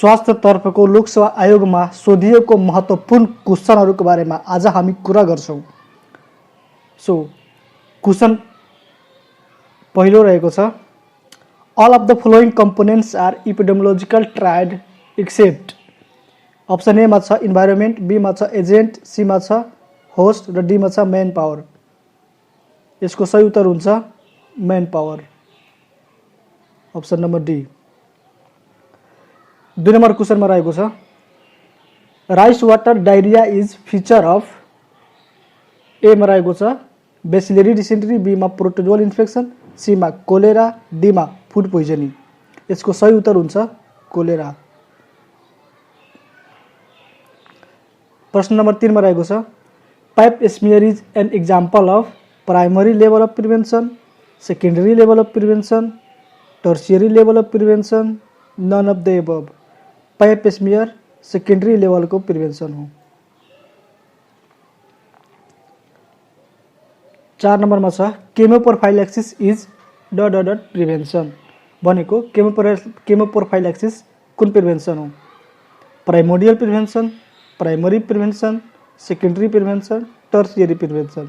स्वास्थ्यतर्फको लोकसेवा आयोगमा सोधिएको महत्त्वपूर्ण क्वेशनहरूको बारेमा आज हामी कुरा गर्छौँ। सो क्वेशन पहिलो रहेको छ, all of the following components are epidemiological triad except. Option A मा छ इन्भाइरोमेन्ट, बी मा छ एजेन्ट, सी मा छ होस्ट र डी मा छ मैन पावर। यसको सही उत्तर हुन्छ man power, option number D. 2 number क्वेशनमा रहेको छ, rice water diarrhoea is feature of. A मा रहेको छ बेसिलरी डिसेन्ट्री, बी मा प्रोटोजोल इन्फेक्सन, सी मा कोलेरा, डी मा फूड पोइजनिङ। यसको सही उत्तर हुन्छ कोलेरा। प्रश्न नम्बर 3 मा रहेको छ, pap smear is an example of primary level of prevention, secondary level of prevention, tertiary level of prevention, none of the above. Pap smear secondary लेभलको प्रिभेन्सन हो। 4 नम्बरमा छ केमोप्रोफाइलेक्सिस इज डट प्रिभेन्सन। भनेको केमोप्रोफाइलेक्सिस कुन प्रिभेन्सन हो? Primordial prevention, primary prevention, secondary prevention, tertiary prevention.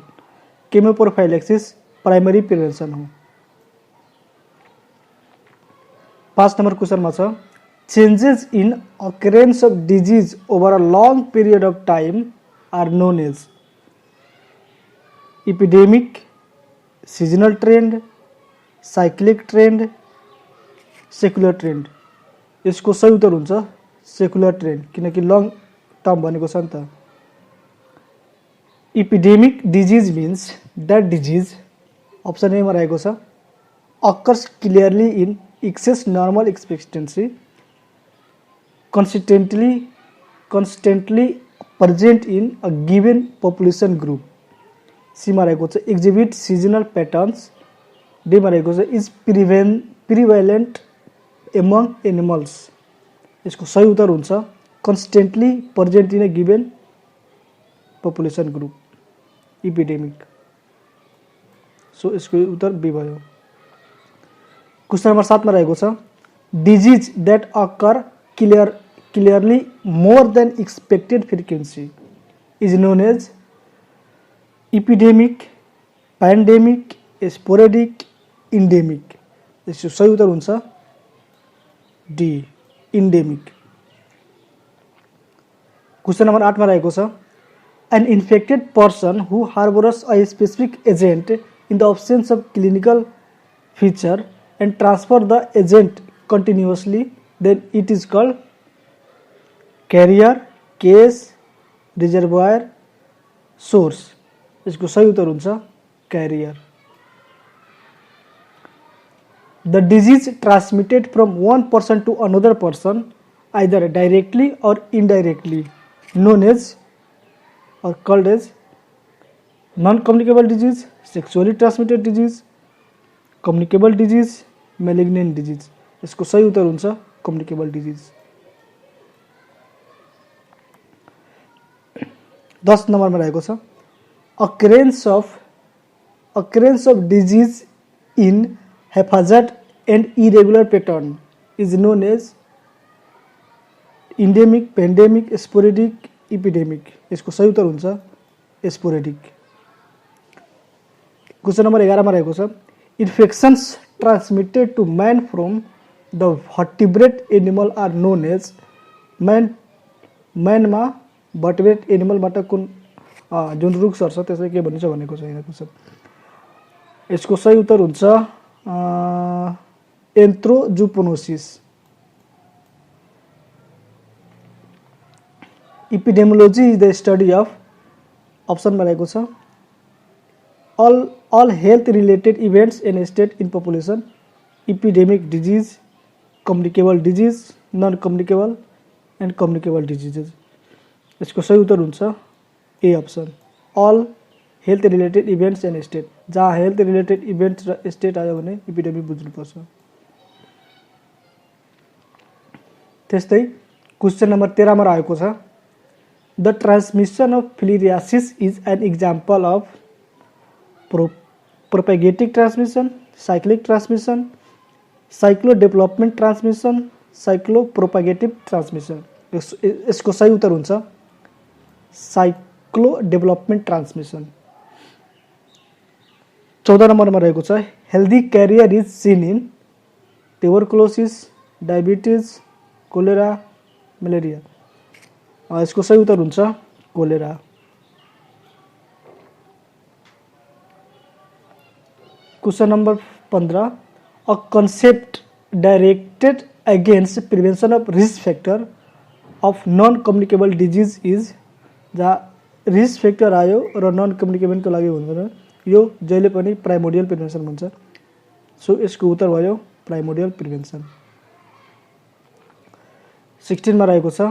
Chemoprophylaxis primary prevention हो। 5 number क्वेशनमा छ, changes in occurrence of disease over a long period of time are known as epidemic, seasonal trend, cyclic trend, secular trend. यसको सही उत्तर हुन्छ secular trend, किनकि long term भनेको छ नि त। Epidemic disease means that disease, option A मा रहेको छ occurs clearly in excess normal expectancy, constantly present in a given population group। C मा रहेको छ एक्जिबिट सिजनल प्याटर्न्स, डी मा रहेको छ इज प्रिभेलेन्ट एमङ एनिमल्स। यसको सही उत्तर हुन्छ constantly present in a given population group, epidemic. So यसको उत्तर बी भयो। क्वेशन नम्बर 7 मा रहेको छ, disease that occur clearly more than expected frequency is known as epidemic, pandemic, sporadic, endemic. यसको सही उत्तर हुन्छ डी, इन्डेमिक। क्वेशन नम्बर 8 मा रहेको छ, an infected person who harbours a specific agent in the absence of clinical feature and transfer the agent continuously then it is called carrier, case, reservoir, source. यसको सही उत्तर हुन्छ carrier. The disease transmitted from one person to another person either directly or indirectly known as or called as non-communicable disease, sexually transmitted disease, communicable disease, malignant disease। यसको सही उत्तर हुन्छ communicable disease। 10 नम्बरमा रहेको छ, occurrence of disease in haphazard and irregular pattern is known as endemic, pandemic, sporadic, epidemic। यसको सही उत्तर हुन्छ स्पोरेडिक। क्वेशन नम्बर 11 मा रहेको छ, infections transmitted to man from the vertebrate animal are known as. म्यानमा भर्टिब्रेट एनिमलबाट कुन जुन रुख सर्छ त्यसलाई के भनिन्छ भनेको छ यहाँ क्वेशन। यसको सही उत्तर हुन्छ anthropozoonosis. Epidemiology is the study of, अप्सनमा रहेको छ all health related events in a state in population, epidemic disease, communicable disease, non communicable and communicable diseases। यसको सही उत्तर हुन्छ ए option, all health related events in a state। जहाँ health related events र state आयो भने इपिडेमिक बुझ्नुपर्छ। त्यस्तै क्वेशन नम्बर 13 मा रहेको छ, the transmission of filariasis is an example of propagatic transmission, cyclic transmission, cyclodevelopment transmission, cyclopropagative transmission. यसको सही उत्तर हुन्छ साइक्लो डेभलपमेन्ट ट्रान्समिसन। 14 नम्बरमा रहेको छ healthy carrier is seen in tuberculosis, diabetes, cholera, malaria. यसको सही उत्तर हुन्छ cholera. Question number 15 a concept directed against prevention of risk factor of non communicable disease is. जहाँ रिस्क फ्याक्टर आयो र नन कम्युनिकेबलको लागि हुँदैन, यो जहिले पनि प्राइमोडियल प्रिभेन्सन भन्छ। सो यसको उत्तर भयो प्राइमोडियल प्रिभेन्सन। 16 मा रहेको छ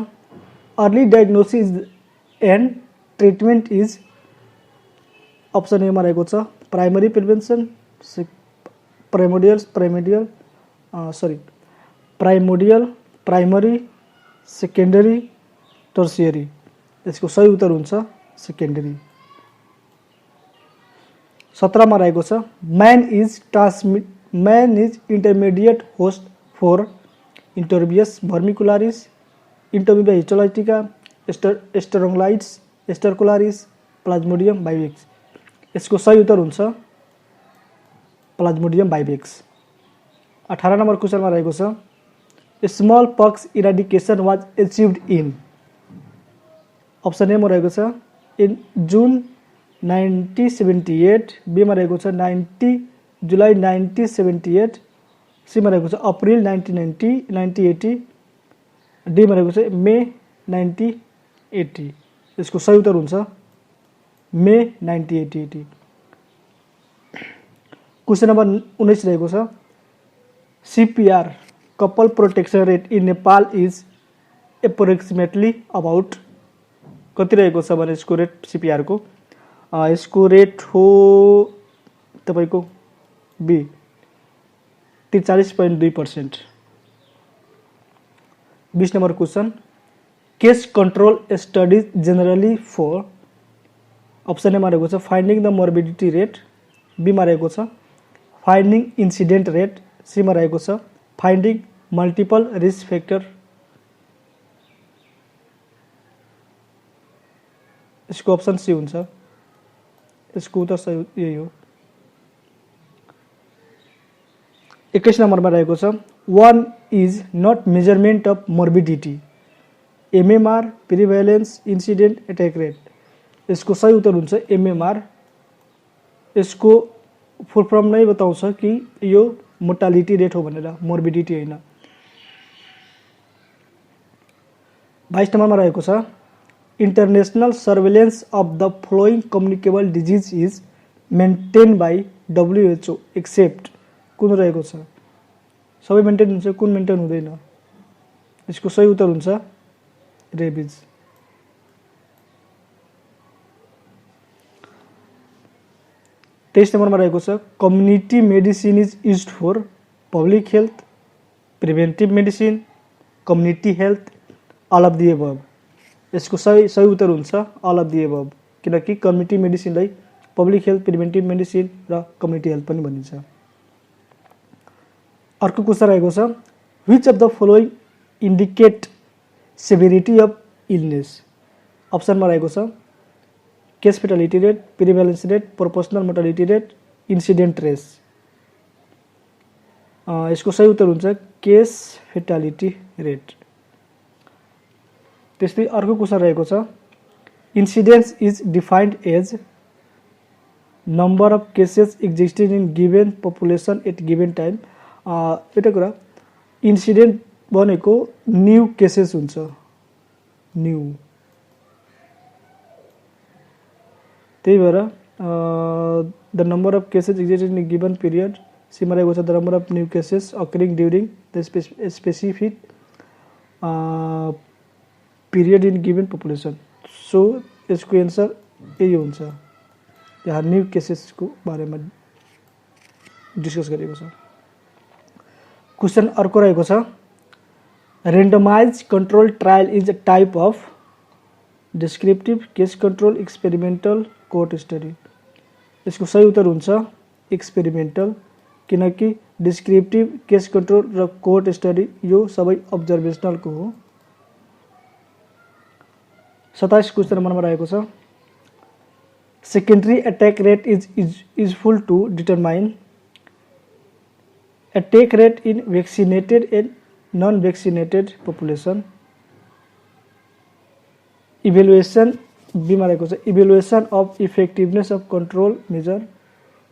early diagnosis and treatment is. Option A मा रहेको छ primary prevention, primary, secondary, tertiary. यसको सही उत्तर हुन्छ सेकेन्डरी। 17 मा रहेको छ man is intermediate host for Enterobius vermicularis, Entamoeba histolytica, Strongyloides, stercoralis, Plasmodium vivax. यसको सही उत्तर हुन्छ प्लाज्मोडियम बाइवेक्स। 18 नम्बर क्वेसनमा रहेको छ smallpox eradication was achieved in. Option A मा रहेको छ इन जुन 1978, बी मा रहेको छ 90 जुलाई 1978, सी मा रहेको छ अप्रिल 1980, डी मा रहेको छ मे 1980। यसको सही उत्तर हुन्छ मे 1980। क्वेसन नम्बर 19 रहेको छ CPR couple protection rate in Nepal is approximately about. कति रहेको छ भने यसको रेट CPR को यसको रेट हो तपाईको B 43.2%। 20 number question case control studies generally for. Option A मा रहेको छ finding the morbidity rate, B मा रहेको छ फाइन्डिङ इन्सिडेन्ट रेट, सी मा रहेको छ फाइन्डिङ मल्टिपल रिस्क फ्याक्टर। यसको अप्सन सी हुन्छ। यसको उत्तर सही यही हो। 21 नम्बरमा रहेको छ one is not measurement of morbidity, MMR, prevalence, incident, attack rate. यसको सही उत्तर हुन्छ MMR। यसको फुल फर्म नै बताउँछ कि यो मोर्टालिटी रेट हो भनेर, मोर्बिडिटी होइन। 22 नम्बरमा रहेको छ international surveillance of the following communicable disease is maintain by WHO except. कुन रहेको छ सबै मेन्टेन हुन्छ, कुन मेन्टेन हुँदैन। यसको सही उत्तर हुन्छ रेबिज। तेईस नम्बरमा रहेको छ community medicine is used for public health, preventive medicine, community health, all of the above. यसको सही उत्तर हुन्छ अल अफ दि एबभ, किनकि कम्युनिटी मेडिसिनलाई पब्लिक हेल्थ, प्रिभेन्टिभ मेडिसिन र कम्युनिटी हेल्थ पनि भनिन्छ। अर्को क्वेसन रहेको छ which of the following indicate severity of illness. अप्सनमा रहेको छ case fatality rate, prevalence rate, proportional mortality rate, incident rate. यसको सही उत्तर हुन्छ केस फेटालिटी रेट। त्यस्तै अर्को क्वेसन रहेको छ incidence is defined as number of cases existing in given population at given time. एउटा कुरा इन्सिडेन्ट भनेको न्यू केसेस हुन्छ, न्यू। त्यही भएर the number of cases existing in given period, सीमा रहेको छ the number of new cases occurring during the specific period in given population. So यसको एन्सर यही हुन्छ, यहाँ न्यू केसेसको बारेमा डिस्कस गरेको छ। क्वेसन अर्को रहेको छ randomize control trial is a type of descriptive, case control, experimental, cohort study. यसको सही उत्तर हुन्छ एक्सपेरिमेन्टल। किनकि डिस्क्रिप्टिभ केस कन्ट्रोल र कोर्ट स्टडी यो सबै अब्जर्भेसनलको हो। 27 क्वेसन नम्बरमा रहेको छ secondary attack rate is useful to determine attack rate in vaccinated and non vaccinated population. Evaluation बीमा रहेको छ evaluation of effectiveness of control measure.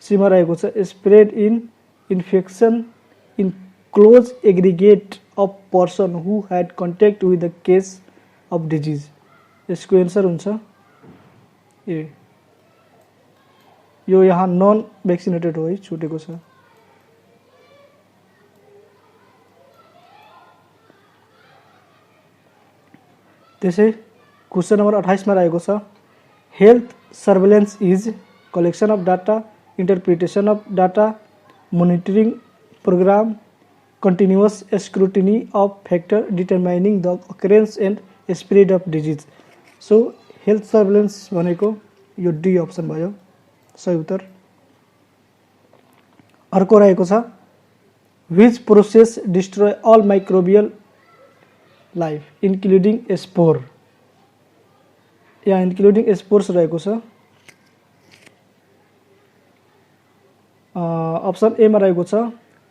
सीमा रहेको छ spread in infection in close aggregate of person who had contact with the case of disease. यसको answer हुन्छ ए। यो यहाँ नन भ्याक्सिनेटेड हो है, छुटेको छ। त्यसै क्वेसन नम्बर 28 मा रहेको छ health surveillance is collection of data, interpretation of data, monitoring program, continuous scrutiny of factor determining the occurrence and spread of disease. So health surveillance भनेको यो डी अप्सन भयो सही उत्तर। अर्को रहेको छ which process destroy all microbial life including spore. यहाँ including spores रहेको छ। अप्सन ए मा रहेको छ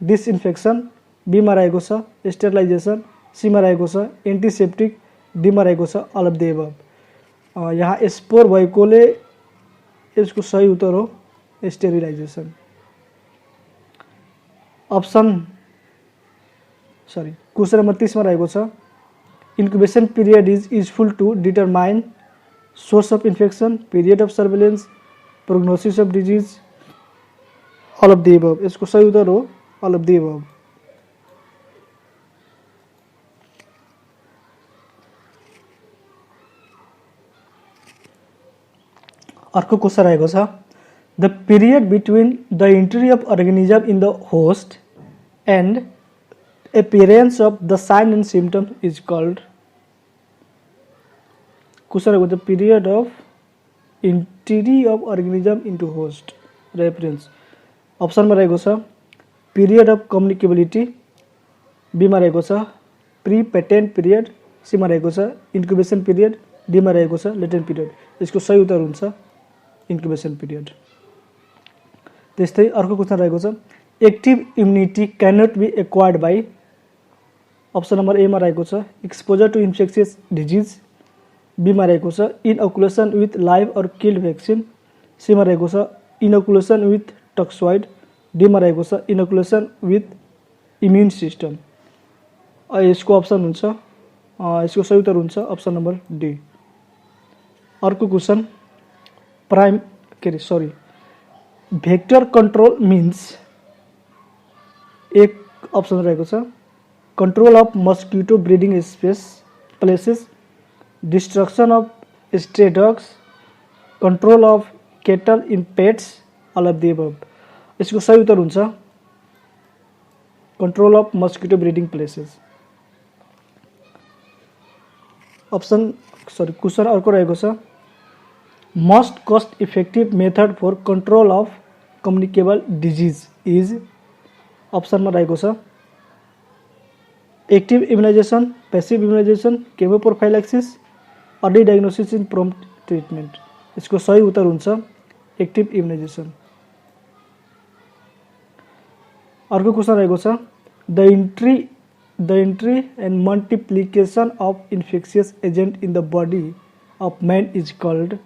डिसइन्फेक्सन, बी मा रहेको छ स्टेरिलाइजेसन, सी मा रहेको छ एन्टिसेप्टिक, डी मा रहेको छ अल अफ द एबभ। यहाँ स्पोर भएकोले यसको सही उत्तर हो स्टेरिलाइजेसन। क्वेसन नम्बर 30 मा रहेको छ incubation period is useful to determine source of infection, period of surveillance, prognosis of disease, all of the above. यसको सही उत्तर हो अल अफ द एबभ। अर्को क्वेसन रहेको छ the period between the entry of organism in the host and appearance of the sign and symptom is called. Question रहेको छ period of entry of organism into host र appearance. अप्सनमा रहेको छ period of communicability, बीमा रहेको छ pre patent period, सीमा रहेको छ इन्क्युबेसन पिरियड, डीमा रहेको छ लेटेन्ट पिरियड। यसको सही उत्तर हुन्छ इन्क्युबेसन पिरियड। त्यस्तै अर्को क्वेसन रहेको छ active immunity can not be acquired by. Option number A मा रहेको छ एक्सपोजर टु इन्फेक्सियस डिजिज, बीमा रहेको छ inoculation with live or killed vaccine, सीमा रहेको छ इनअकुलेसन विथ टक्सोइड, डीमा रहेको छ इनअकुलेसन विथ इम्युन सिस्टम। यसको अप्सन हुन्छ यसको सही उत्तर हुन्छ अप्सन नम्बर डी। अर्को क्वेसन भेक्टर कन्ट्रोल मिन्स एक अप्सन रहेको छ control of mosquito breeding places, destruction of stray dogs, control of cattle in pets, all of the above. यसको सही उत्तर हुन्छ control of mosquito breeding places. Question अर्को रहेको छ most cost effective method for control of communicable disease is. अप्सनमा रहेको छ active immunization, passive immunization, chemoprophylaxis, early diagnosis in prompt treatment. यसको सही उत्तर हुन्छ एक्टिभ इम्युनाइजेसन। अर्को क्वेसन रहेको छ the entry and multiplication of infectious agent in the body of man is called.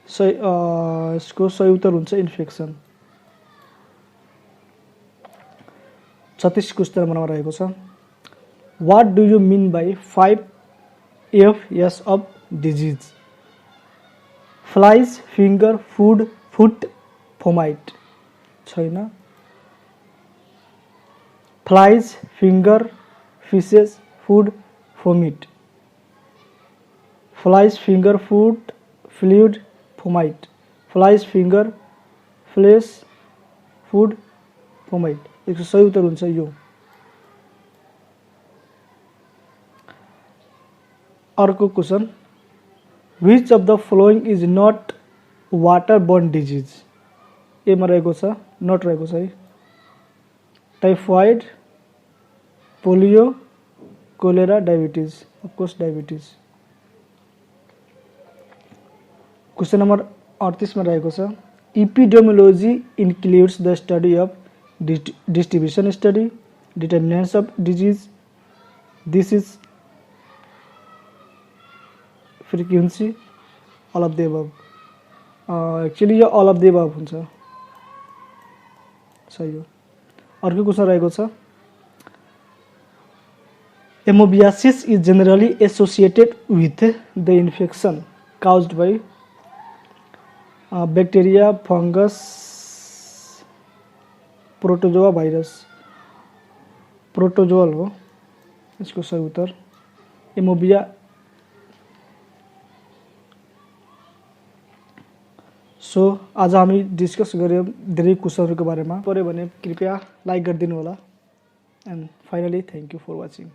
यसको सही उत्तर हुन्छ इन्फेक्सन। 36 क्वेसन नम्बरमा रहेको छ what do you mean by 5 Fs of disease. Flies, finger, foot, fomite छैन। Flies, finger, faeces, food, fomite. Flies, finger, food, fluid, fomite. Flies, finger, flesh, food, fomite. यसको सही उत्तर हुन्छ यो। अर्को question which of the following is not water borne disease. एमा रहेको छ, नट रहेको छ है। Typhoid, polio, cholera, diabetes, of course diabetes. Question number 38 में रहेको छ, epidemiology includes the study of distribution study, determinants of disease, disease frequency, all of the above. Actually यो अल अफ द अबव हुन्छ, सही हो। अर्को क्वेश्चन रहेको छ, amoebiasis is generally associated with the infection caused by bacteria, fungus, protozoa, virus. Protozoal हो इसको सही उत्तर। एमोबिया सो आज हामी डिस्कस गऱ्यौँ धेरै क्वेसनहरूको बारेमा। पऱ्यो भने कृपया लाइक गरिदिनु होला। And finally thank you for watching.